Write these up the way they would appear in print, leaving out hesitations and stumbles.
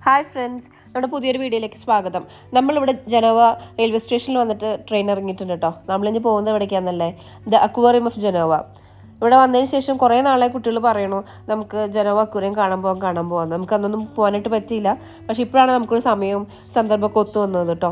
Hi friends, നമ്മുടെ പുതിയൊരു വീഡിയോയിലേക്ക് സ്വാഗതം. നമ്മളിവിടെ ജനോവ റെയിൽവേ സ്റ്റേഷനിൽ വന്നിട്ട് ട്രെയിൻ ഇറങ്ങിയിട്ടുണ്ട് കേട്ടോ. നമ്മളിഞ്ഞ് പോകുന്നത് എവിടേക്കാണെന്നല്ലേ, ദ അക്വേറിയം ഓഫ് ജനോവ. ഇവിടെ വന്നതിന് ശേഷം കുറേ നാളെ കുട്ടികൾ പറയണു നമുക്ക് ജനോവ അക്വേറിയം കാണാൻ പോകാം. നമുക്ക് അന്നൊന്നും പോകാനായിട്ട് പറ്റിയില്ല. പക്ഷേ ഇപ്പോഴാണ് നമുക്കൊരു സമയവും സന്ദർഭമൊക്കെ ഒത്തു വന്നത് കേട്ടോ.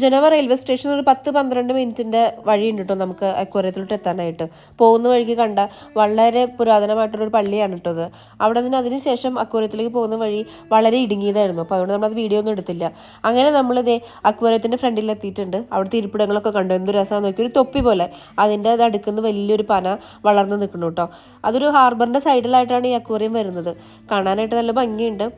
ജനോവ റെയിൽവേ സ്റ്റേഷനിൽ ഒരു 10-12 മിനിറ്റിൻ്റെ വഴിയുണ്ട് കേട്ടോ നമുക്ക് അക്വേറിയത്തിലോട്ട് എത്താനായിട്ട്. പോകുന്ന വഴിക്ക് കണ്ട വളരെ പുരാതനമായിട്ടുള്ളൊരു പള്ളിയാണ് കേട്ടോ അത്. അവിടെ നിന്ന് അതിന് ശേഷം അക്വേറിയത്തിലേക്ക് പോകുന്ന വഴി വളരെ ഇടുങ്ങിയതായിരുന്നു. അപ്പോൾ അതുകൊണ്ട് നമ്മളത് വീഡിയോ ഒന്നും എടുത്തില്ല. അങ്ങനെ നമ്മളിതേ അക്വേറിയത്തിൻ്റെ ഫ്രണ്ടിൽ എത്തിയിട്ടുണ്ട്. അവിടുത്തെ ഇരിപ്പിടങ്ങളൊക്കെ കണ്ടു. എന്ത് രസമാണെന്ന് നോക്കി, ഒരു തൊപ്പി പോലെ അതിൻ്റെ അത് അടുക്കുന്ന വലിയൊരു പന വളർന്ന് നിൽക്കുന്നു കേട്ടോ. അതൊരു ഹാർബറിൻ്റെ സൈഡിലായിട്ടാണ് ഈ അക്വേറിയം വരുന്നത്. കാണാനായിട്ട് നല്ല ഭംഗിയുണ്ട്.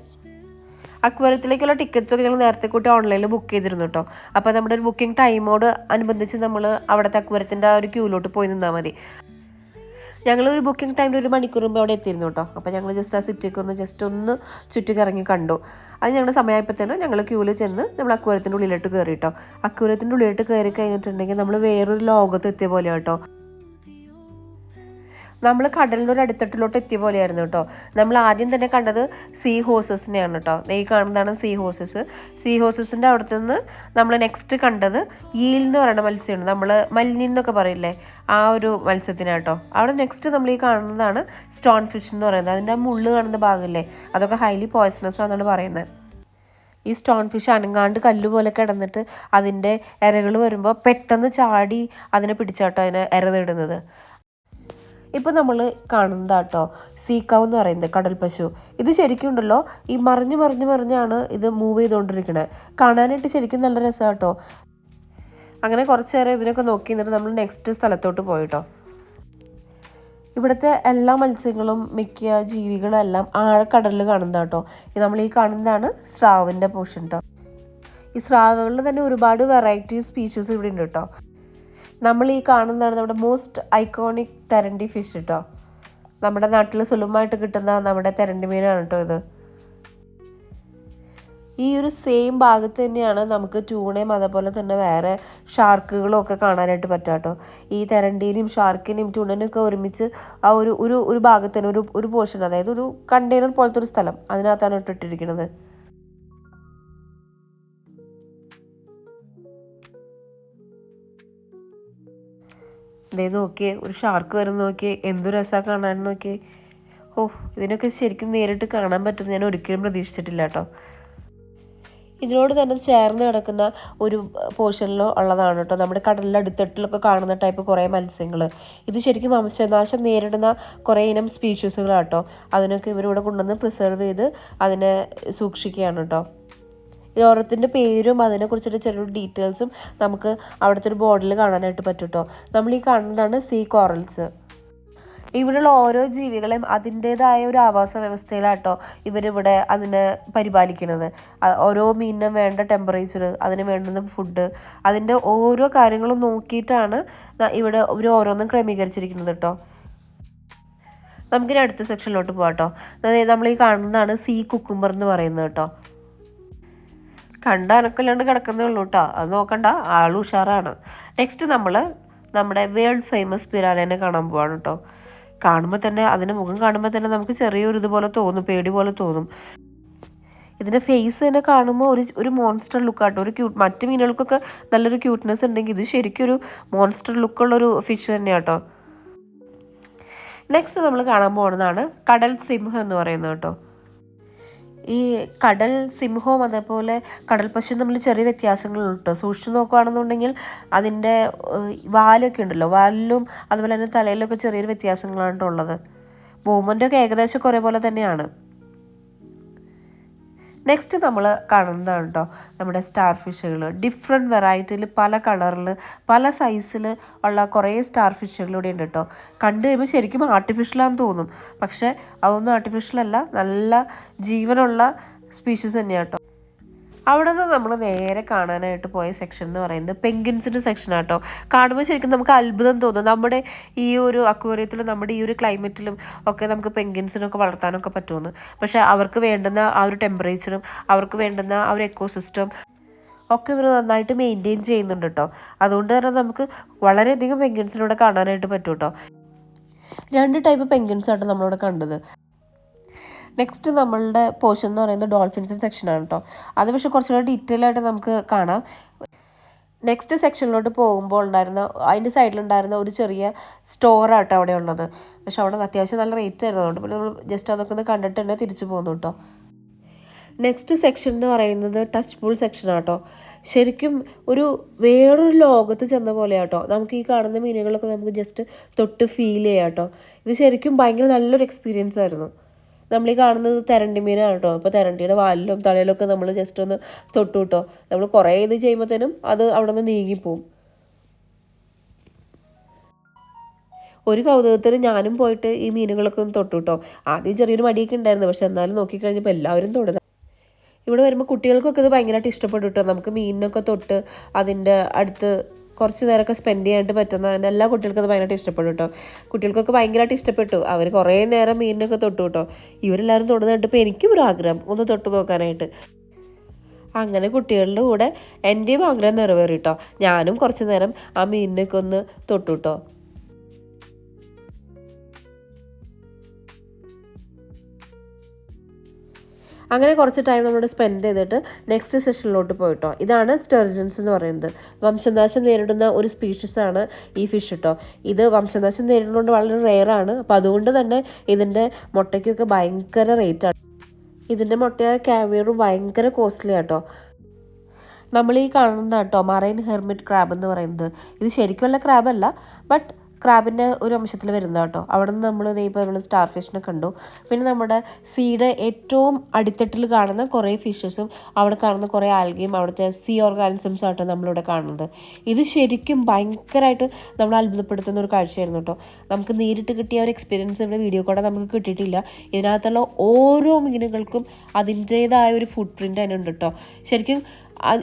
അക്വേറിയത്തിലേക്കുള്ള ടിക്കറ്റ്സൊക്കെ ഞങ്ങൾ നേരത്തെ കൂട്ടി ഓൺലൈനിൽ ബുക്ക് ചെയ്തിരുന്നു കേട്ടോ. അപ്പോൾ നമ്മുടെ ഒരു ബുക്കിംഗ് ടൈമോട് അനുബന്ധിച്ച് നമ്മൾ അവിടുത്തെ അക്വേറിയത്തിൻ്റെ ആ ഒരു ക്യൂലോട്ട് പോയി നിന്നാൽ മതി. ഞങ്ങളൊരു ബുക്കിംഗ് ടൈമിൽ 1 മണിക്കൂർ മുമ്പ് അവിടെ എത്തിയിരുന്നു കേട്ടോ. അപ്പോൾ ഞങ്ങൾ ജസ്റ്റ് ആ സിറ്റിക്ക് ഒന്ന് ചുറ്റിക്കിറങ്ങി കണ്ടു. അത് ഞങ്ങളുടെ സമയമായപ്പോഴത്തേനും ഞങ്ങൾ ക്യൂവിൽ ചെന്ന് നമ്മൾ അക്വേറിയത്തിൻ്റെ ഉള്ളിലോട്ട് കയറി കേട്ടോ. അക്വേറിയത്തിൻ്റെ ഉള്ളിലോട്ട് കയറി കഴിഞ്ഞിട്ടുണ്ടെങ്കിൽ നമ്മൾ വേറൊരു ലോകത്ത് എത്തിയ പോലെയാണ് കേട്ടോ. നമ്മൾ കടലിൻ്റെ ഒരു അടിത്തട്ടിലോട്ട് എത്തിയ പോലെയായിരുന്നു കേട്ടോ. നമ്മൾ ആദ്യം തന്നെ കണ്ടത് സീ ഹോഴ്സസിനെയാണ് കേട്ടോ. ഈ കാണുന്നതാണ് സീ ഹോഴ്സസിൻ്റെ അവിടുത്തെ നിന്ന് നമ്മൾ നെക്സ്റ്റ് കണ്ടത് ഈൽ എന്ന് പറയുന്ന മത്സ്യമാണ്. നമ്മൾ മലിനി എന്നൊക്കെ പറയില്ലേ, ആ ഒരു മത്സ്യത്തിനാണ് കേട്ടോ. അവിടെ നെക്സ്റ്റ് നമ്മൾ ഈ കാണുന്നതാണ് സ്റ്റോൺ ഫിഷ് എന്ന് പറയുന്നത്. അതിൻ്റെ ആ മുള്ള് കാണുന്ന ഭാഗമില്ലേ, അതൊക്കെ ഹൈലി പോയ്സണസ് ആണെന്നാണ് പറയുന്നത്. ഈ സ്റ്റോൺ ഫിഷ് അനങ്ങാണ്ട് കല്ലുപോലെ കിടന്നിട്ട് അതിൻ്റെ ഇരകൾ വരുമ്പോൾ പെട്ടെന്ന് ചാടി അതിനെ പിടിച്ചാട്ടോ അതിനെ ഇരതിടുന്നത്. ഇപ്പോൾ നമ്മൾ കാണുന്നതാട്ടോ സീക്കാവ് എന്ന് പറയുന്നത്, കടൽ പശു. ഇത് ശരിക്കും ഉണ്ടല്ലോ ഈ മറിഞ്ഞാണ് ഇത് മൂവ് ചെയ്തുകൊണ്ടിരിക്കണേ. കാണാനായിട്ട് ശരിക്കും നല്ല രസമാട്ടോ. അങ്ങനെ കുറച്ച് നേരം ഇതിനൊക്കെ നോക്കി നിന്നിട്ട് നമ്മൾ നെക്സ്റ്റ് സ്ഥലത്തോട്ട് പോയിട്ടോ. ഇവിടുത്തെ എല്ലാ മത്സ്യങ്ങളും മിക്ക ജീവികളും എല്ലാം ആഴക്കടലിൽ കാണുന്നതാട്ടോ. നമ്മൾ ഈ കാണുന്നതാണ് സ്രാവിൻ്റെ പോർഷൻ കേട്ടോ. ഈ സ്രാവുകളിൽ തന്നെ ഒരുപാട് വെറൈറ്റി സ്പീഷീസ് ഇവിടെ ഉണ്ട് കേട്ടോ. നമ്മൾ ഈ കാണുന്നതാണ് നമ്മുടെ മോസ്റ്റ് ഐക്കോണിക് തെരണ്ടി ഫിഷ് കേട്ടോ. നമ്മുടെ നാട്ടിൽ സുലഭമായിട്ട് കിട്ടുന്ന നമ്മുടെ തെരണ്ടി മീനാണ് കേട്ടോ ഇത്. ഈ ഒരു സെയിം ഭാഗത്ത് തന്നെയാണ് നമുക്ക് ട്യൂണയും അതേപോലെ തന്നെ വേറെ ഷാർക്കുകളും ഒക്കെ കാണാനായിട്ട് പറ്റുക കേട്ടോ. ഈ തെരണ്ടീനെയും ഷാർക്കിനെയും ട്യൂണനും ഒക്കെ ഒരുമിച്ച് ആ ഒരു ഭാഗത്ത് തന്നെ ഒരു പോർഷൻ, അതായത് ഒരു കണ്ടെയ്നർ പോലത്തെ ഒരു സ്ഥലം, അതിനകത്താണ് ഇട്ടിട്ടിരിക്കുന്നത്. ഇതേ നോക്കിയേ, ഒരു ഷാർക്ക് വരുന്ന നോക്കിയേ, എന്തു രസമാണ് കാണാൻ നോക്കിയേ. ഇതിനൊക്കെ ശരിക്കും നേരിട്ട് കാണാൻ പറ്റുമെന്ന് ഞാൻ ഒരിക്കലും പ്രതീക്ഷിച്ചിട്ടില്ല കേട്ടോ. ഇതിനോട് തന്നെ ചേർന്ന് കിടക്കുന്ന ഒരു പോർഷനിലോ ഉള്ളതാണ് കേട്ടോ നമ്മുടെ കടലിൻ്റെ അടിത്തട്ടിലൊക്കെ കാണുന്ന ടൈപ്പ് കുറേ മത്സ്യങ്ങൾ. ഇത് ശരിക്കും വംശനാശം നേരിടുന്ന കുറേ ഇനം സ്പീഷീസുകളാട്ടോ. അതിനൊക്കെ ഇവരിവിടെ കൊണ്ടുവന്ന് പ്രിസർവ് ചെയ്ത് അതിനെ സൂക്ഷിക്കുകയാണ് കേട്ടോ. ഈ ഓരോത്തിൻ്റെ പേരും അതിനെക്കുറിച്ചിട്ട് ചെറിയ ഡീറ്റെയിൽസും നമുക്ക് അവിടുത്തെ ഒരു ബോർഡിൽ കാണാനായിട്ട് പറ്റും കേട്ടോ. നമ്മൾ ഈ കാണുന്നതാണ് സീ കോറൽസ്. ഇവിടെയുള്ള ഓരോ ജീവികളെയും അതിൻ്റേതായ ഒരു ആവാസ വ്യവസ്ഥയിലാട്ടോ ഇവരിവിടെ അതിനെ പരിപാലിക്കുന്നത്. ഓരോ മീനിനും വേണ്ട ടെമ്പറേച്ചർ, അതിന് വേണ്ടുന്ന ഫുഡ്, അതിൻ്റെ ഓരോ കാര്യങ്ങളും നോക്കിയിട്ടാണ് ഇവിടെ ഇവർ ഓരോന്നും ക്രമീകരിച്ചിരിക്കുന്നത് കേട്ടോ. നമുക്കിനി അടുത്ത സെക്ഷനിലോട്ട് പോകാം കേട്ടോ. നമ്മൾ ഈ കാണുന്നതാണ് സീ കുക്കുംബർ എന്ന് പറയുന്നത് കേട്ടോ. കണ്ട അനക്കല്ലാണ്ട് കിടക്കുന്നേ ഉള്ളൂ കേട്ടോ, അത് നോക്കണ്ട, ആൾ ഉഷാറാണ്. നെക്സ്റ്റ് നമ്മൾ നമ്മുടെ വേൾഡ് ഫേമസ് പിരാലേനെ കാണാൻ പോവാണ് കേട്ടോ. കാണുമ്പോൾ തന്നെ അതിൻ്റെ മുഖം കാണുമ്പോൾ തന്നെ നമുക്ക് ചെറിയൊരു ഇതുപോലെ തോന്നും, പേടി പോലെ തോന്നും. ഇതിൻ്റെ ഫേസ് തന്നെ കാണുമ്പോൾ ഒരു മോൺസ്റ്റർ ലുക്കാട്ടോ. ഒരു മറ്റു മീനുകൾക്കൊക്കെ നല്ലൊരു ക്യൂട്ട്നെസ് ഉണ്ടെങ്കിൽ ഇത് ശരിക്കും ഒരു മോൺസ്റ്റർ ലുക്കുള്ളൊരു ഫിഷ് തന്നെയാണ് കേട്ടോ. നെക്സ്റ്റ് നമ്മൾ കാണാൻ പോകുന്നതാണ് കടൽ സിംഹം എന്ന് പറയുന്നത് കേട്ടോ. ഈ കടൽ സിംഹവും അതേപോലെ കടൽ പശുവും തമ്മിൽ ചെറിയ വ്യത്യാസങ്ങളുണ്ട് കേട്ടോ. സൂക്ഷിച്ച് നോക്കുകയാണെന്നുണ്ടെങ്കിൽ അതിൻ്റെ വാലൊക്കെ ഉണ്ടല്ലോ, വാലിലും അതുപോലെ തന്നെ തലയിലൊക്കെ ചെറിയൊരു വ്യത്യാസങ്ങളാണ് ഉള്ളത്. മൂവ്മെൻ്റൊക്കെ ഏകദേശം കുറേ പോലെ തന്നെയാണ്. നെക്സ്റ്റ് നമ്മൾ കാണുന്നതാണ് കേട്ടോ നമ്മുടെ സ്റ്റാർ ഫിഷുകൾ. ഡിഫറെൻറ്റ് വെറൈറ്റിയിൽ, പല കളറിൽ, പല സൈസിൽ ഉള്ള കുറേ സ്റ്റാർ ഫിഷുകൾ ഇവിടെ ഉണ്ട് കേട്ടോ. കണ്ടു കഴിയുമ്പോൾ ശരിക്കും ആർട്ടിഫിഷ്യലാണെന്ന് തോന്നും, പക്ഷേ അതൊന്നും ആർട്ടിഫിഷ്യലല്ല, നല്ല ജീവനുള്ള സ്പീഷീസ് തന്നെയാണ് കേട്ടോ. അവിടെ നിന്ന് നമ്മൾ നേരെ കാണാനായിട്ട് പോയ സെക്ഷൻ എന്ന് പറയുന്നത് പെൻഗ്വിൻസിൻ്റെ സെക്ഷനാണ് കേട്ടോ. കാണുമ്പോൾ ശരിക്കും നമുക്ക് അത്ഭുതം തോന്നും. നമ്മുടെ ഈ ഒരു അക്വേറിയത്തിലും നമ്മുടെ ഈ ഒരു ക്ലൈമറ്റിലും ഒക്കെ നമുക്ക് പെൻഗ്വിൻസിനൊക്കെ വളർത്താനൊക്കെ പറ്റുമെന്ന്. പക്ഷേ അവർക്ക് വേണ്ടുന്ന ആ ഒരു ടെമ്പറേച്ചറും അവർക്ക് വേണ്ടുന്ന ആ ഒരു എക്കോസിസ്റ്റം ഒക്കെ ഇവർ നന്നായിട്ട് മെയിൻറ്റെയിൻ ചെയ്യുന്നുണ്ട് കേട്ടോ. അതുകൊണ്ട് തന്നെ നമുക്ക് വളരെയധികം പെൻഗ്വിൻസിനൂടെ കാണാനായിട്ട് പറ്റും കേട്ടോ. 2 ടൈപ്പ് പെൻഗ്വിൻസാണ് നമ്മളിവിടെ കണ്ടത്. നെക്സ്റ്റ് നമ്മളുടെ പോർഷൻ എന്ന് പറയുന്നത് ഡോൾഫിൻസിൻ്റെ സെക്ഷനാണ് കേട്ടോ. അത് പക്ഷേ കുറച്ചുകൂടെ ഡീറ്റെയിൽ ആയിട്ട് നമുക്ക് കാണാം. നെക്സ്റ്റ് സെക്ഷനിലോട്ട് പോകുമ്പോൾ അതിൻ്റെ സൈഡിലുണ്ടായിരുന്ന ഒരു ചെറിയ സ്റ്റോറാട്ടോ അവിടെ ഉള്ളത്. പക്ഷെ അവിടെ അത്യാവശ്യം നല്ല റേറ്റ് ആയിരുന്നു. അതുകൊണ്ട് പിന്നെ നമ്മൾ ജസ്റ്റ് അതൊക്കെ ഒന്ന് കണ്ടിട്ട് തന്നെ തിരിച്ചു പോകുന്നു കേട്ടോ. നെക്സ്റ്റ് സെക്ഷൻ എന്ന് പറയുന്നത് ടച്ച് പൂൾ സെക്ഷനാണ് കേട്ടോ. ശരിക്കും ഒരു വേറൊരു ലോകത്ത് ചെന്ന പോലെയാണ് കേട്ടോ. നമുക്ക് ഈ കാണുന്ന മീനുകളൊക്കെ നമുക്ക് ജസ്റ്റ് തൊട്ട് ഫീൽ ചെയ്യാം കേട്ടോ. ഇത് ശരിക്കും ഭയങ്കര നല്ലൊരു എക്സ്പീരിയൻസ് ആയിരുന്നു. നമ്മളീ കാണുന്നത് തെരണ്ടി മീനാണ് കേട്ടോ. അപ്പോൾ തെരണ്ടിയുടെ വാലിലും തലയിലൊക്കെ നമ്മൾ ജസ്റ്റ് ഒന്ന് തൊട്ടു കേട്ടോ. നമ്മൾ കുറേ ഇത് ചെയ്യുമ്പോഴത്തേനും അത് അവിടെ നിന്ന് നീങ്ങിപ്പോവും. ഒരു കൗതുകത്തിന് ഞാനും പോയിട്ട് ഈ മീനുകളൊക്കെ ഒന്ന് തൊട്ടു കേട്ടോ. ആദ്യം ചെറിയൊരു മടിയൊക്കെ ഉണ്ടായിരുന്നു, പക്ഷെ എന്നാലും നോക്കിക്കഴിഞ്ഞപ്പോൾ എല്ലാവരും തൊടുന്നത്. ഇവിടെ വരുമ്പോൾ കുട്ടികൾക്കൊക്കെ ഇത് ഭയങ്കരമായിട്ട് ഇഷ്ടപ്പെട്ടു കേട്ടോ. നമുക്ക് മീനിനൊക്കെ തൊട്ട് അതിൻ്റെ അടുത്ത് കുറച്ച് നേരമൊക്കെ സ്പെൻഡ് ചെയ്യാനായിട്ട് പറ്റുന്ന എല്ലാ കുട്ടികൾക്കും അത് ഭയങ്കരമായിട്ട് ഇഷ്ടപ്പെട്ടു കേട്ടോ. കുട്ടികൾക്കൊക്കെ ഭയങ്കരമായിട്ട് ഇഷ്ടപ്പെട്ടു. അവർ കുറേ നേരം മീനിനൊക്കെ തൊട്ടു കേട്ടോ. ഇവരെല്ലാവരും തൊടുന്നത് കണ്ടപ്പോൾ എനിക്കും ഒരു ആഗ്രഹം ഒന്ന് തൊട്ട് നോക്കാനായിട്ട്. അങ്ങനെ കുട്ടികളുടെ കൂടെ എൻ്റെയും ആഗ്രഹം നിറവേറി കേട്ടോ. ഞാനും കുറച്ച് നേരം ആ മീനിനൊക്കെ ഒന്ന് തൊട്ടു കേട്ടോ. അങ്ങനെ കുറച്ച് ടൈം നമ്മൾ സ്പെൻഡ് ചെയ്തിട്ട് നെക്സ്റ്റ് സെഷനിലോട്ട് പോയിട്ടോ. ഇതാണ് സ്റ്റെർജൻസ് എന്ന് പറയുന്നത്. വംശനാശം നേരിടുന്ന ഒരു സ്പീഷീസാണ് ഈ ഫിഷ് കേട്ടോ. ഇത് വംശനാശം നേരിടുന്നതുകൊണ്ട് വളരെ റെയറാണ്. അപ്പോൾ അതുകൊണ്ട് തന്നെ ഇതിൻ്റെ മുട്ടയ്ക്കൊക്കെ ഭയങ്കര റേറ്റാണ്. ഇതിൻ്റെ മുട്ടയായ കാവിയറും ഭയങ്കര കോസ്റ്റ്ലി ആട്ടോ. നമ്മൾ ഈ കാണുന്ന കേട്ടോ മറൈൻ ഹെർമിറ്റ് ക്രാബ് എന്ന് പറയുന്നത്. ഇത് ശരിക്കുള്ള ക്രാബല്ല, ബട്ട് ക്രാബിൻ്റെ ഒരു അംശത്തിൽ വരുന്ന കേട്ടോ. അവിടെ നിന്ന് നമ്മൾ ഇപ്പോൾ നമ്മൾ സ്റ്റാർ ഫിഷിനെ കണ്ടു. പിന്നെ നമ്മുടെ സീയുടെ ഏറ്റവും അടിത്തട്ടിൽ കാണുന്ന കുറേ ഫിഷസും അവിടെ കാണുന്ന കുറേ ആൽഗയും അവിടുത്തെ സീ ഓർഗാനിസംസ് ആട്ടോ നമ്മളിവിടെ കാണുന്നത്. ഇത് ശരിക്കും ഭയങ്കരമായിട്ട് നമ്മൾ അത്ഭുതപ്പെടുത്തുന്ന ഒരു കാഴ്ചയായിരുന്നു കേട്ടോ. നമുക്ക് നേരിട്ട് കിട്ടിയ ഒരു എക്സ്പീരിയൻസ് ഇവിടെ വീഡിയോ കൂടെ നമുക്ക് കിട്ടിയിട്ടില്ല. ഇതിനകത്തുള്ള ഓരോ മീനുകൾക്കും അതിൻ്റേതായ ഒരു ഫുട് പ്രിൻ്റ് തന്നെ ഉണ്ട് കേട്ടോ. ശരിക്കും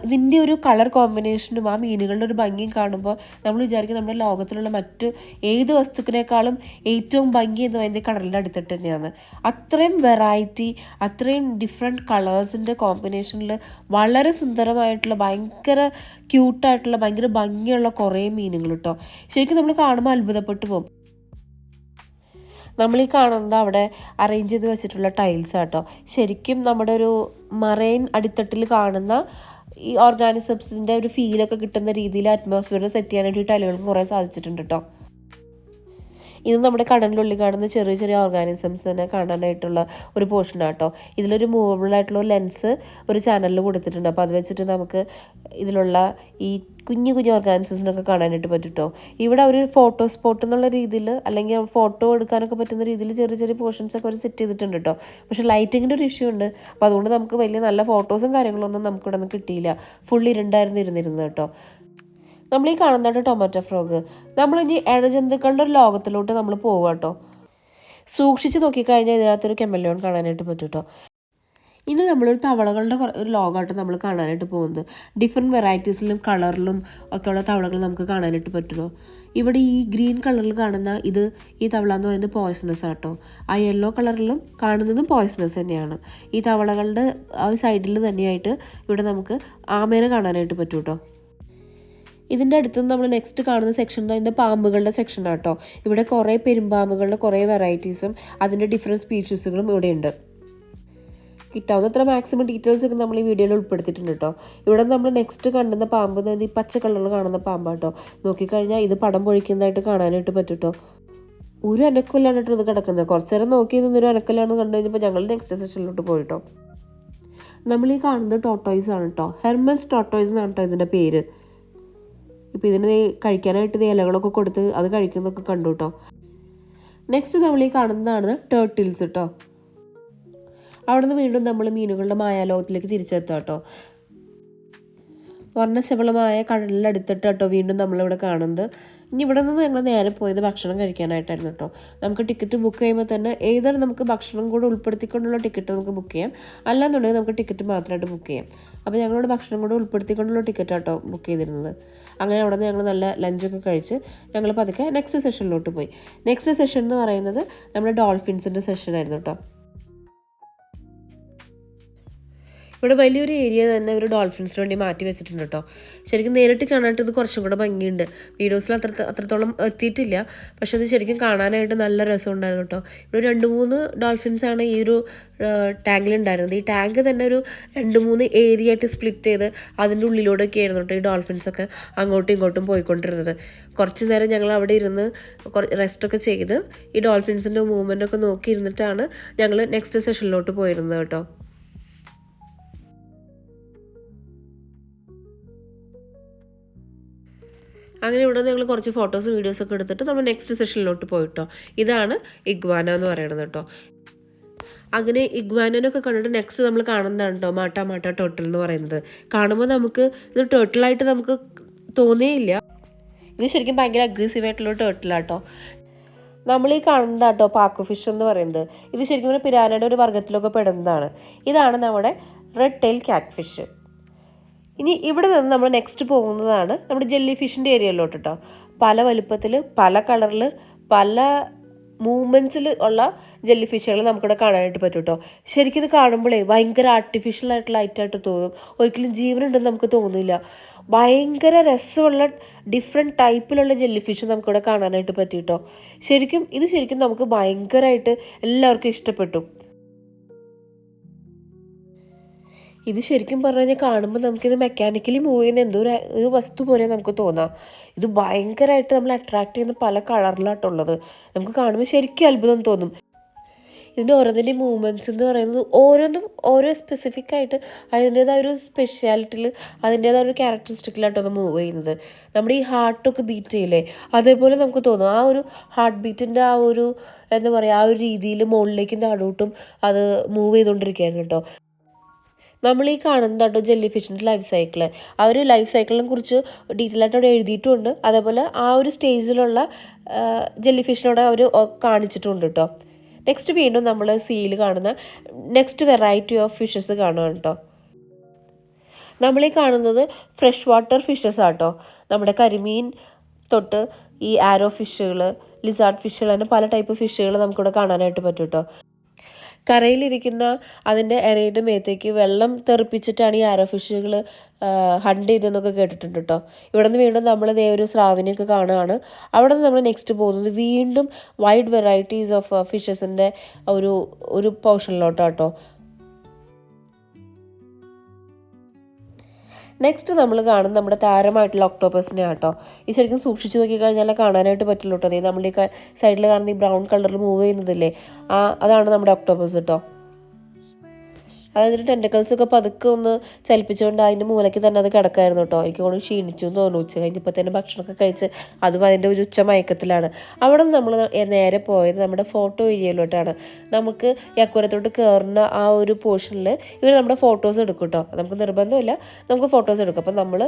ഇതിൻ്റെ ഒരു കളർ കോമ്പിനേഷനും ആ മീനുകളുടെ ഒരു ഭംഗിയും കാണുമ്പോൾ നമ്മൾ വിചാരിക്കും നമ്മുടെ ലോകത്തിലുള്ള മറ്റ് ഏത് വസ്തുക്കളെക്കാളും ഏറ്റവും ഭംഗി എന്ന് പറയുന്നത് കടലിൻ്റെ അടുത്തിട്ട് തന്നെയാണ്. അത്രയും വെറൈറ്റി, അത്രയും ഡിഫറെൻറ്റ് കളേഴ്സിൻ്റെ കോമ്പിനേഷനിൽ വളരെ സുന്ദരമായിട്ടുള്ള ഭയങ്കര ക്യൂട്ടായിട്ടുള്ള ഭയങ്കര ഭംഗിയുള്ള കുറേ മീനുകൾ കേട്ടോ. ശരിക്കും നമ്മൾ കാണുമ്പോൾ അത്ഭുതപ്പെട്ടു പോകും. നമ്മളീ കാണുന്നത് അവിടെ അറേഞ്ച് ചെയ്ത് വെച്ചിട്ടുള്ള ടൈൽസ് ആട്ടോ. ശരിക്കും നമ്മുടെ ഒരു മറൈൻ അടിത്തട്ടിൽ കാണുന്ന ഈ ഓർഗാനിസംസിൻ്റെ ഒരു ഫീലൊക്കെ കിട്ടുന്ന രീതിയിൽ അറ്റ്മോസ്ഫിയറിൽ സെറ്റ് ചെയ്യാനായിട്ട് ഈ ടൈലുകൾക്ക് കുറേ സാധിച്ചിട്ടുണ്ട് കേട്ടോ. ഇത് നമ്മുടെ കടലിനുള്ളിൽ കാണുന്ന ചെറിയ ചെറിയ ഓർഗാനിസംസിനെ കാണാനായിട്ടുള്ള ഒരു പോർഷനാണ് കേട്ടോ. ഇതിലൊരു മൂവബിൾ ആയിട്ടുള്ള ലെൻസ് ഒരു ചാനലിൽ കൊടുത്തിട്ടുണ്ട്. അപ്പോൾ അത് വെച്ചിട്ട് നമുക്ക് ഇതിലുള്ള ഈ കുഞ്ഞു കുഞ്ഞു ഓർഗാനിസംസിനൊക്കെ കാണാനായിട്ട് പറ്റും കേട്ടോ. ഇവിടെ ഒരു ഫോട്ടോ സ്പോട്ട് എന്നുള്ള രീതിയിൽ അല്ലെങ്കിൽ ഫോട്ടോ എടുക്കാനൊക്കെ പറ്റുന്ന രീതിയിൽ ചെറിയ ചെറിയ പോർഷൻസൊക്കെ അവർ സെറ്റ് ചെയ്തിട്ടുണ്ട് കേട്ടോ. പക്ഷേ ലൈറ്റിങ്ങിൻ്റെ ഒരു ഇഷ്യൂ ഉണ്ട്. അപ്പോൾ അതുകൊണ്ട് നമുക്ക് വലിയ നല്ല ഫോട്ടോസും കാര്യങ്ങളൊന്നും നമുക്കിവിടെ നിന്ന് കിട്ടിയില്ല. ഫുൾ ഇരുന്നിരുന്നത് കേട്ടോ. നമ്മൾ ഈ കാണുന്നതാണ് ടൊമാറ്റോ ഫ്രോഗ്. നമ്മളിനി ഇഴജന്തുക്കളുടെ ഒരു ലോകത്തിലോട്ട് നമ്മൾ പോകുക കേട്ടോ. സൂക്ഷിച്ച് നോക്കിക്കഴിഞ്ഞാൽ ഇതിനകത്തൊരു കെമലിയോൺ കാണാനായിട്ട് പറ്റും കേട്ടോ. ഇനി നമ്മളൊരു തവളകളുടെ ഒരു ലോകമായിട്ട് നമ്മൾ കാണാനായിട്ട് പോകുന്നത്. ഡിഫറെൻറ്റ് വെറൈറ്റീസിലും കളറിലും ഒക്കെ ഉള്ള തവളകൾ നമുക്ക് കാണാനായിട്ട് പറ്റുമോ. ഇവിടെ ഈ ഗ്രീൻ കളറിൽ കാണുന്ന ഈ തവള എന്ന് പറയുന്നത് പോയ്സണസ് ആട്ടോ. ആ യെല്ലോ കളറിലും കാണുന്നതും പോയ്സണസ് തന്നെയാണ്. ഈ തവളകളുടെ ആ ഒരു സൈഡിൽ തന്നെയായിട്ട് ഇവിടെ നമുക്ക് ആമേനെ കാണാനായിട്ട് പറ്റും കേട്ടോ. ഇതിൻ്റെ അടുത്തുനിന്ന് നമ്മൾ നെക്സ്റ്റ് കാണുന്ന സെക്ഷൻ അതിൻ്റെ പാമ്പുകളുടെ സെക്ഷനാണ് കേട്ടോ. ഇവിടെ കുറേ പെരുമ്പാമ്പുകളുടെ കുറേ വെറൈറ്റീസും അതിൻ്റെ ഡിഫറെൻറ്റ് സ്പീഷീസുകളും ഇവിടെ ഉണ്ട്. കിട്ടാവുന്നത്ര മാക്സിമം ഡീറ്റെയിൽസ് ഒക്കെ നമ്മൾ ഈ വീഡിയോയിൽ ഉൾപ്പെടുത്തിയിട്ടുണ്ട് കേട്ടോ. ഇവിടെ നമ്മൾ നെക്സ്റ്റ് കണ്ടുന്ന പാമ്പ് എന്ന് ഈ പച്ച കളറിൽ കാണുന്ന പാമ്പാട്ടോ. നോക്കിക്കഴിഞ്ഞാൽ ഇത് പടം പൊഴിക്കുന്നതായിട്ട് കാണാനായിട്ട് പറ്റും കേട്ടോ. ഒരു അനക്കല്ലാണ് കേട്ടോ ഇത് കിടക്കുന്നത്. കുറച്ച് നേരം നോക്കി നിന്നൊരു അനക്കല്ലാണ് കണ്ടു കഴിഞ്ഞപ്പോൾ ഞങ്ങൾ നെക്സ്റ്റ് സെഷനിലോട്ട് പോയിട്ടോ. നമ്മൾ ഈ കാണുന്നത് ടോട്ടോയ്സ് ആണ് കേട്ടോ. ഹെർമൻസ് ടോട്ടോയ്സ് എന്നാണ് കേട്ടോ ഇതിൻ്റെ പേര്. ഇപ്പോൾ ഇതിന് കഴിക്കാനായിട്ട് ഇലകളൊക്കെ കൊടുത്ത് അത് കഴിക്കുന്നതൊക്കെ കണ്ടു കേട്ടോ. നെക്സ്റ്റ് നമ്മൾ ഈ കാണുന്നതാണ് ടേർട്ടിൽസ് കേട്ടോ. അവിടെ നിന്ന് വീണ്ടും നമ്മൾ മീനുകളുടെ മായാലോകത്തിലേക്ക് തിരിച്ചെത്താം കേട്ടോ. വർണ്ണശബളമായ കടലിലടുത്തിട്ട് കേട്ടോ വീണ്ടും നമ്മളിവിടെ കാണുന്നത്. ഇനി ഇവിടെ നിന്ന് ഞങ്ങൾ നേരെ പോയത് ഭക്ഷണം കഴിക്കാനായിട്ടായിരുന്നു കേട്ടോ. നമുക്ക് ടിക്കറ്റ് ബുക്ക് ചെയ്യുമ്പോൾ തന്നെ ഏതായാലും നമുക്ക് ഭക്ഷണം കൂടെ ഉൾപ്പെടുത്തിക്കൊണ്ടുള്ള ടിക്കറ്റ് നമുക്ക് ബുക്ക് ചെയ്യാം. അല്ലാന്നുണ്ടെങ്കിൽ നമുക്ക് ടിക്കറ്റ് മാത്രമായിട്ട് ബുക്ക് ചെയ്യാം. അപ്പോൾ ഞങ്ങളോട് ഭക്ഷണം കൂടെ ഉൾപ്പെടുത്തിക്കൊണ്ടുള്ള ടിക്കറ്റ് കേട്ടോ ബുക്ക് ചെയ്തിരുന്നത്. അങ്ങനെ അവിടെ നിന്ന് ഞങ്ങൾ നല്ല ലഞ്ചൊക്കെ കഴിച്ച് ഞങ്ങൾ പതുക്കെ നെക്സ്റ്റ് സെഷനിലോട്ട് പോയി. നെക്സ്റ്റ് സെഷൻ എന്ന് പറയുന്നത് നമ്മുടെ ഡോൾഫിൻസിൻ്റെ സെഷനായിരുന്നു കേട്ടോ. ഇവിടെ വലിയൊരു ഏരിയ തന്നെ ഒരു ഡോൾഫിൻസിന് വേണ്ടി മാറ്റി വെച്ചിട്ടുണ്ട് കേട്ടോ. ശരിക്കും നേരിട്ട് കാണാനായിട്ട് ഇത് കുറച്ചും കൂടെ ഭംഗിയുണ്ട്. വീഡിയോസിൽ അത്രത്തോളം എത്തിയിട്ടില്ല, പക്ഷെ അത് ശരിക്കും കാണാനായിട്ട് നല്ല രസമുണ്ടായിരുന്നു കേട്ടോ. ഇവിടെ 2-3 ഡോൾഫിൻസാണ് ഈ ഒരു ടാങ്കിലുണ്ടായിരുന്നത്. ഈ ടാങ്ക് തന്നെ ഒരു 2-3 ഏരിയ ആയിട്ട് സ്പ്ലിറ്റ് ചെയ്ത് അതിൻ്റെ ഉള്ളിലൂടെയൊക്കെ ആയിരുന്നു കേട്ടോ ഈ ഡോൾഫിൻസൊക്കെ അങ്ങോട്ടും ഇങ്ങോട്ടും പോയിക്കൊണ്ടിരുന്നത്. കുറച്ച് നേരം ഞങ്ങൾ അവിടെ ഇരുന്ന് റെസ്റ്റൊക്കെ ചെയ്ത് ഈ ഡോൾഫിൻസിൻ്റെ മൂവ്മെൻറ്റൊക്കെ നോക്കി ഇരുന്നിട്ടാണ് ഞങ്ങൾ നെക്സ്റ്റ് സെഷനിലോട്ട് പോയിരുന്നത് കേട്ടോ. അങ്ങനെ ഇവിടെ ഞങ്ങൾ കുറച്ച് ഫോട്ടോസും വീഡിയോസൊക്കെ എടുത്തിട്ട് നമ്മൾ നെക്സ്റ്റ് സെഷനിലോട്ട് പോയിട്ടോ. ഇതാണ് ഇഗ്വാന എന്ന് പറയുന്നത് കേട്ടോ. അങ്ങനെ ഇഗ്വാനൊക്കെ കണ്ടിട്ട് നെക്സ്റ്റ് നമ്മൾ കാണുന്നതാണ് കേട്ടോ മാട്ട ടോട്ടിൽ എന്ന് പറയുന്നത്. കാണുമ്പോൾ നമുക്ക് ഇത് ടോട്ടിലായിട്ട് നമുക്ക് തോന്നിയില്ല. ഇത് ശരിക്കും ഭയങ്കര അഗ്രസീവായിട്ടുള്ള ടോട്ടിലാട്ടോ. നമ്മൾ ഈ കാണുന്നതാട്ടോ പാക്കോ ഫിഷ് എന്ന് പറയുന്നത്. ഇത് ശരിക്കും ഒരു പിരാനയുടെ ഒരു വർഗ്ഗത്തിലൊക്കെ പെടുന്നതാണ്. ഇതാണ് നമ്മുടെ റെഡ് ടെയിൽ ക്യാറ്റ് ഫിഷ്. ഇനി ഇവിടെ നിന്ന് നമ്മൾ നെക്സ്റ്റ് പോകുന്നതാണ് നമ്മുടെ ജെല്ലി ഫിഷിൻ്റെ ഏരിയയിലോട്ട് കേട്ടോ. പല വലുപ്പത്തിൽ, പല കളറിൽ, പല മൂവ്മെൻറ്റ്സിൽ ഉള്ള ജെല്ലി ഫിഷുകൾ നമുക്കിവിടെ കാണാനായിട്ട് പറ്റും കേട്ടോ. ശരിക്കും ഇത് കാണുമ്പോഴേ ഭയങ്കര ആർട്ടിഫിഷ്യൽ ആയിട്ടുള്ള ലൈറ്റായിട്ട് തോന്നും. ഒരിക്കലും ജീവനുണ്ടെന്ന് നമുക്ക് തോന്നില്ല. ഭയങ്കര രസമുള്ള ഡിഫറെൻറ്റ് ടൈപ്പിലുള്ള ജെല്ലി ഫിഷ് നമുക്കിവിടെ കാണാനായിട്ട് പറ്റും കേട്ടോ. ശരിക്കും നമുക്ക് ഭയങ്കരമായിട്ട് എല്ലാവർക്കും ഇഷ്ടപ്പെട്ടു. ഇത് ശരിക്കും പറഞ്ഞു കഴിഞ്ഞാൽ കാണുമ്പോൾ നമുക്കിത് മെക്കാനിക്കലി മൂവ് ചെയ്യുന്ന എന്തോ ഒരു വസ്തു പോലെ നമുക്ക് തോന്നാം. ഇത് ഭയങ്കരമായിട്ട് നമ്മൾ അട്രാക്ട് ചെയ്യുന്ന പല കളറിലായിട്ടുള്ളത്. നമുക്ക് കാണുമ്പോൾ ശരിക്കും അത്ഭുതം തോന്നും. ഇതിൻ്റെ ഓരോന്നിൻ്റെ മൂവ്മെൻറ്റ്സ് എന്ന് പറയുന്നത് ഓരോന്നും ഓരോ സ്പെസിഫിക് ആയിട്ട് അതിൻ്റേതായ ഒരു സ്പെഷ്യാലിറ്റിയിൽ അതിൻ്റേതായ ഒരു ക്യാരക്ടറിസ്റ്റിക്കിലായിട്ടോ അത് മൂവ് ചെയ്യുന്നത്. നമ്മുടെ ഈ ഹാർട്ടൊക്കെ ബീറ്റ് ചെയ്യില്ലേ, അതേപോലെ നമുക്ക് തോന്നും. ആ ഒരു ഹാർട്ട് ബീറ്റിൻ്റെ ആ ഒരു എന്താ പറയുക, ആ ഒരു രീതിയിൽ മുകളിലേക്കും താഴോട്ടും അത് മൂവ് ചെയ്തുകൊണ്ടിരിക്കുകയായിരുന്നു കേട്ടോ. നമ്മൾ ഈ കാണുന്നത് കേട്ടോ ജെല്ലി ഫിഷിൻ്റെ ലൈഫ് സൈക്കിൾ. ആ ഒരു ലൈഫ് സൈക്കിളിനെ കുറിച്ച് ഡീറ്റെയിൽ ആയിട്ട് അവിടെ എഴുതിയിട്ടുമുണ്ട്. അതേപോലെ ആ ഒരു സ്റ്റേജിലുള്ള ജെല്ലി ഫിഷിനോട് അവർ കാണിച്ചിട്ടുണ്ട് കേട്ടോ. നെക്സ്റ്റ് വീണ്ടും നമ്മൾ സീയിൽ കാണുന്ന നെക്സ്റ്റ് വെറൈറ്റി ഓഫ് ഫിഷസ് കാണുകയാണ് കേട്ടോ. നമ്മളീ കാണുന്നത് ഫ്രഷ് വാട്ടർ ഫിഷസ് ആട്ടോ. നമ്മുടെ കരിമീൻ തൊട്ട് ഈ ആരോ ഫിഷുകൾ, ലിസാർഡ് ഫിഷുകൾ, അങ്ങനെ പല ടൈപ്പ് ഫിഷുകൾ നമുക്കിവിടെ കാണാനായിട്ട് പറ്റും കേട്ടോ. കരയിലിരിക്കുന്ന അതിൻ്റെ ഇരയുടെ മേത്തേക്ക് വെള്ളം തെറിപ്പിച്ചിട്ടാണ് ഈ ആരോ ഫിഷുകൾ ഹണ്ട് ചെയ്തെന്നൊക്കെ കേട്ടിട്ടുണ്ട് കേട്ടോ. ഇവിടെ നിന്ന് വീണ്ടും നമ്മൾ ഇതേ ഒരു സ്രാവിനെയൊക്കെ കാണുകയാണ്. അവിടെ നിന്ന് നമ്മൾ നെക്സ്റ്റ് പോകുന്നത് വീണ്ടും വൈഡ് വെറൈറ്റീസ് ഓഫ് ഫിഷസിൻ്റെ ഒരു പോർഷനിലോട്ടാട്ടോ. നെക്സ്റ്റ് നമ്മൾ കാണുന്നത് നമ്മുടെ താരമായിട്ടുള്ള ഒക്ടോപ്പസിനെ ആട്ടോ. ഈ ശരിക്കും സൂക്ഷിച്ച് നോക്കിക്കഴിഞ്ഞാൽ കാണാനായിട്ട് പറ്റുള്ളൂ കേട്ടോ. അതായത് നമ്മുടെ ഈ സൈഡിൽ കാണുന്ന ഈ ബ്രൗൺ കളറിൽ മൂവ് ചെയ്യുന്നതില്ലേ, അതാണ് നമ്മുടെ ഒക്ടോപ്പസ് കേട്ടോ. അതിൻ്റെ ടെൻറ്റക്കിൾസൊക്കെ പതുക്കെ ഒന്ന് ചലിപ്പിച്ചുകൊണ്ട് അതിൻ്റെ മൂലയ്ക്ക് തന്നെ അത് കിടക്കായിരുന്നു കേട്ടോ. എനിക്ക് കൊണ്ട് ക്ഷീണിച്ചു എന്ന് തോന്നുന്നു. ഉച്ച കഴിഞ്ഞപ്പോൾ തന്നെ ഭക്ഷണമൊക്കെ കഴിച്ച് അതും അതിൻ്റെ ഒരു ഉച്ച മയക്കത്തിലാണ്. അവിടെ നിന്ന് നമ്മൾ നേരെ പോയത് നമ്മുടെ ഫോട്ടോ ഏരിയയിലോട്ടാണ്. നമുക്ക് ഈ അക്വേറിയത്തോട്ട് കയറുന്ന ആ ഒരു പോർഷനിൽ ഇവർ നമ്മുടെ ഫോട്ടോസ് എടുക്കും കേട്ടോ. നമുക്ക് നിർബന്ധമില്ല, നമുക്ക് ഫോട്ടോസ് എടുക്കും. അപ്പം നമ്മൾ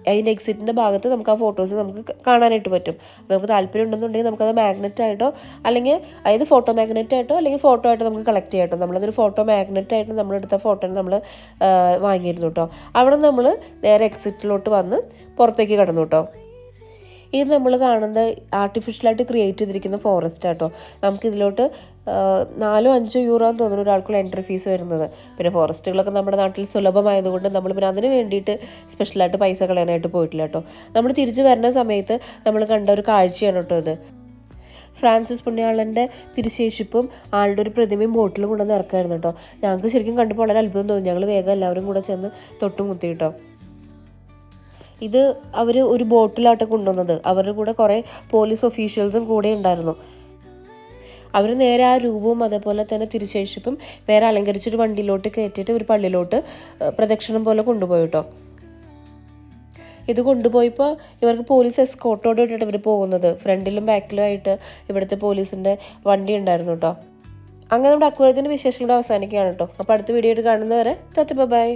അതിൻ്റെ എക്സിറ്റിൻ്റെ ഭാഗത്ത് നമുക്ക് ആ ഫോട്ടോസ് നമുക്ക് കാണാനായിട്ട് പറ്റും. നമുക്ക് താല്പര്യം ഉണ്ടെന്നുണ്ടെങ്കിൽ നമുക്കത് മാഗ്നറ്റായിട്ടോ അല്ലെങ്കിൽ അതായത് ഫോട്ടോ മാഗ്നറ്റായിട്ടോ അല്ലെങ്കിൽ ഫോട്ടോ ആയിട്ട് നമുക്ക് കളക്ട് ചെയ്യാം കേട്ടോ. നമ്മളതൊരു ഫോട്ടോ മാഗ്നറ്റായിട്ട് നമ്മളെടുത്ത ഫോട്ടോ നമ്മൾ വാങ്ങിയിരുന്നു കേട്ടോ. അവിടെ നമ്മൾ നേരെ എക്സിറ്റിലോട്ട് വന്ന് പുറത്തേക്ക് കടന്നു കേട്ടോ. ഇത് നമ്മൾ കാണുന്നത് ആർട്ടിഫിഷ്യലായിട്ട് ക്രിയേറ്റ് ചെയ്തിരിക്കുന്ന ഫോറസ്റ്റ് ആട്ടോ. നമുക്കിതിലോട്ട് 4-5 യൂറോ എന്ന് തോന്നുന്നു ഒരാൾക്കുള്ള എൻട്രി ഫീസ് വരുന്നത്. പിന്നെ ഫോറസ്റ്റുകളൊക്കെ നമ്മുടെ നാട്ടിൽ സുലഭമായതുകൊണ്ട് നമ്മൾ പിന്നെ അതിന് വേണ്ടിയിട്ട് സ്പെഷ്യലായിട്ട് പൈസ കളയാനായിട്ട് പോയിട്ടില്ല കേട്ടോ. നമ്മൾ തിരിച്ച് വരുന്ന സമയത്ത് നമ്മൾ കണ്ട ഒരു കാഴ്ചയാണ് കേട്ടോ ഇത്. ഫ്രാൻസിസ് പുണ്യാളൻ്റെ തിരുശേഷിപ്പും ആളുടെ ഒരു പ്രതിമയും ബോട്ടിലും കൊണ്ടുവന്ന് ഇറക്കായിരുന്നു കേട്ടോ. ഞങ്ങൾക്ക് ശരിക്കും കണ്ടപ്പോൾ വളരെ അത്ഭുതം തോന്നി. ഞങ്ങൾ വേഗം എല്ലാവരും കൂടെ ചെന്ന് തൊട്ടുമുത്തി കേട്ടോ. ഇത് അവർ ഒരു ബോട്ടിലായിട്ട് കൊണ്ടുവന്നത്. അവരുടെ കൂടെ കുറേ പോലീസ് ഒഫീഷ്യൽസും കൂടെ ഉണ്ടായിരുന്നു. അവർ നേരെ ആ രൂപവും അതേപോലെ തന്നെ തിരുശേഷിപ്പും വേറെ അലങ്കരിച്ചൊരു വണ്ടിയിലോട്ട് കയറ്റിയിട്ട് ഒരു പള്ളിയിലോട്ട് പ്രദക്ഷിണം പോലെ കൊണ്ടുപോയി കേട്ടോ. ഇത് കൊണ്ടുപോയപ്പോൾ ഇവർക്ക് പോലീസ് എസ്കോർട്ടോടെ ഇട്ടിട്ട് ഇവർ പോകുന്നത്. ഫ്രണ്ടിലും ബാക്കിലും ആയിട്ട് ഇവിടുത്തെ പോലീസിൻ്റെ വണ്ടി ഉണ്ടായിരുന്നു കേട്ടോ. അങ്ങനെ നമ്മുടെ അക്വേറിയത്തിൻ്റെ വിശേഷങ്ങൾ അവസാനിക്കുകയാണ് കേട്ടോ. അപ്പോൾ അടുത്ത വീഡിയോ കാണുന്നവരെ ബൈ.